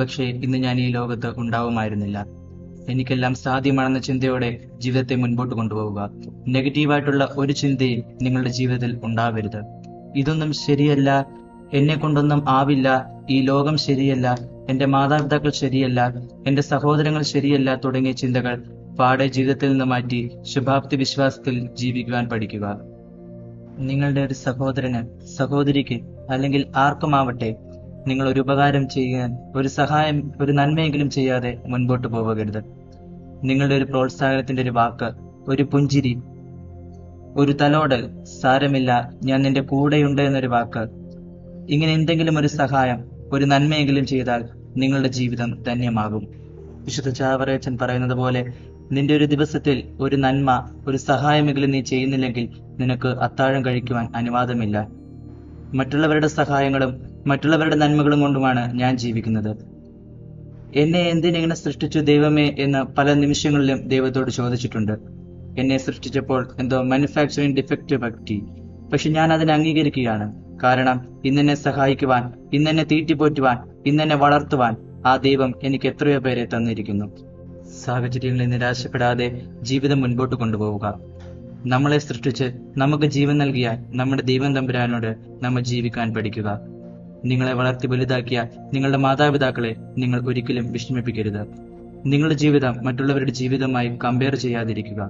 പക്ഷേ ഇന്ന് ഞാൻ ഈ ലോകത്ത് ഉണ്ടാവുമായിരുന്നില്ല. എനിക്കെല്ലാം സാധ്യമാണെന്ന ചിന്തയോടെ ജീവിതത്തെ മുൻപോട്ട് കൊണ്ടുപോവുക. നെഗറ്റീവായിട്ടുള്ള ഒരു ചിന്തയും നിങ്ങളുടെ ജീവിതത്തിൽ ഉണ്ടാവരുത്. ഇതൊന്നും ശരിയല്ല, എന്നെ കൊണ്ടൊന്നും ആവില്ല, ഈ ലോകം ശരിയല്ല, എന്റെ മാതാപിതാക്കൾ ശരിയല്ല, എന്റെ സഹോദരങ്ങൾ ശരിയല്ല തുടങ്ങിയ ചിന്തകൾ പാടെ ജീവിതത്തിൽ നിന്ന് മാറ്റി ശുഭാപ്തി വിശ്വാസത്തിൽ ജീവിക്കുവാൻ പഠിക്കുക. നിങ്ങളുടെ ഒരു സഹോദരന്, സഹോദരിക്ക് അല്ലെങ്കിൽ ആർക്കുമാവട്ടെ നിങ്ങൾ ഒരു ഉപകാരം ചെയ്യാൻ, ഒരു സഹായം, ഒരു നന്മയെങ്കിലും ചെയ്യാതെ മുൻപോട്ട് പോകരുത്. നിങ്ങളുടെ ഒരു പ്രോത്സാഹനത്തിന്റെ ഒരു വാക്ക്, ഒരു പുഞ്ചിരി, ഒരു തലോടൽ, സാരമില്ല ഞാൻ നിന്റെ കൂടെയുണ്ട് എന്നൊരു വാക്ക്, ഇങ്ങനെ എന്തെങ്കിലും ഒരു സഹായം, ഒരു നന്മയെങ്കിലും ചെയ്താൽ നിങ്ങളുടെ ജീവിതം ധന്യമാകും. വിശുദ്ധ ചാവറയച്ചൻ പറയുന്നത് പോലെ, നിന്റെ ഒരു ദിവസത്തിൽ ഒരു നന്മ, ഒരു സഹായമെങ്കിലും നീ ചെയ്യുന്നില്ലെങ്കിൽ നിനക്ക് അത്താഴം കഴിക്കുവാൻ അനുവാദമില്ല. മറ്റുള്ളവരുടെ സഹായങ്ങളും മറ്റുള്ളവരുടെ നന്മകളും കൊണ്ടുമാണ് ഞാൻ ജീവിക്കുന്നത്. എന്നെ എന്തിനെങ്ങനെ സൃഷ്ടിച്ചു ദൈവമേ എന്ന് പല നിമിഷങ്ങളിലും ദൈവത്തോട് ചോദിച്ചിട്ടുണ്ട്. എന്നെ സൃഷ്ടിച്ചപ്പോൾ എന്തോ മാനുഫാക്ചറിങ് ഡിഫക്റ്റ് പറ്റി. പക്ഷെ ഞാൻ അതിനെ അംഗീകരിക്കുകയാണ്. കാരണം ഇന്നെന്നെ സഹായിക്കുവാൻ, ഇന്നെന്നെ തീറ്റിപ്പോറ്റുവാൻ, ഇന്നെന്നെ വളർത്തുവാൻ ആ ദൈവം എനിക്ക് എത്രയോ പേരെ തന്നിരിക്കുന്നു. സാഹചര്യങ്ങളിൽ നിരാശപ്പെടാതെ ജീവിതം മുൻപോട്ട് കൊണ്ടുപോവുക. നമ്മളെ സൃഷ്ടിച്ച് നമുക്ക് ജീവൻ നൽകിയ നമ്മുടെ ദൈവം തമ്പുരാനോട് നമ്മൾ ജീവിക്കാൻ പഠിക്കുക. നിങ്ങളെ വളർത്തി വലുതാക്കിയ നിങ്ങളുടെ മാതാപിതാക്കളെ നിങ്ങൾ ഒരിക്കലും വിഷമിപ്പിക്കരുത്. നിങ്ങളുടെ ജീവിതം മറ്റുള്ളവരുടെ ജീവിതമായി കമ്പയർ ചെയ്യാതിരിക്കുക.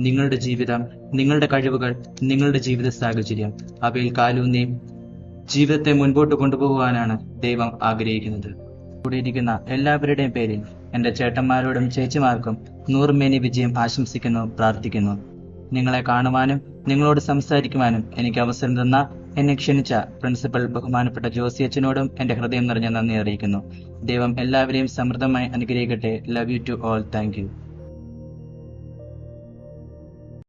നിങ്ങളുടെ ജീവിതം, നിങ്ങളുടെ കഴിവുകൾ, നിങ്ങളുടെ ജീവിത സാഹചര്യം, അവയിൽ കാലൂന്നി ജീവിതത്തെ മുൻപോട്ട് കൊണ്ടുപോകുവാനാണ് ദൈവം ആഗ്രഹിക്കുന്നത്. കൂടിയിരിക്കുന്ന എല്ലാവരുടെയും പേരിൽ എന്റെ ചേട്ടന്മാരോടും ചേച്ചിമാർക്കും 100 മേനി വിജയം ആശംസിക്കുന്നു, പ്രാർത്ഥിക്കുന്നു. നിങ്ങളെ കാണുവാനും നിങ്ങളോട് സംസാരിക്കുവാനും എനിക്ക് അവസരം തന്ന എന്നെ ക്ഷണിച്ച പ്രിൻസിപ്പൽ ബഹുമാനപ്പെട്ട ജോസി അച്ഛനോടും എന്റെ ഹൃദയം നിറഞ്ഞ നന്ദി അറിയിക്കുന്നു. ദൈവം എല്ലാവരെയും സമൃദ്ധമായി അനുഗ്രഹിക്കട്ടെ. Love you to all. Thank U.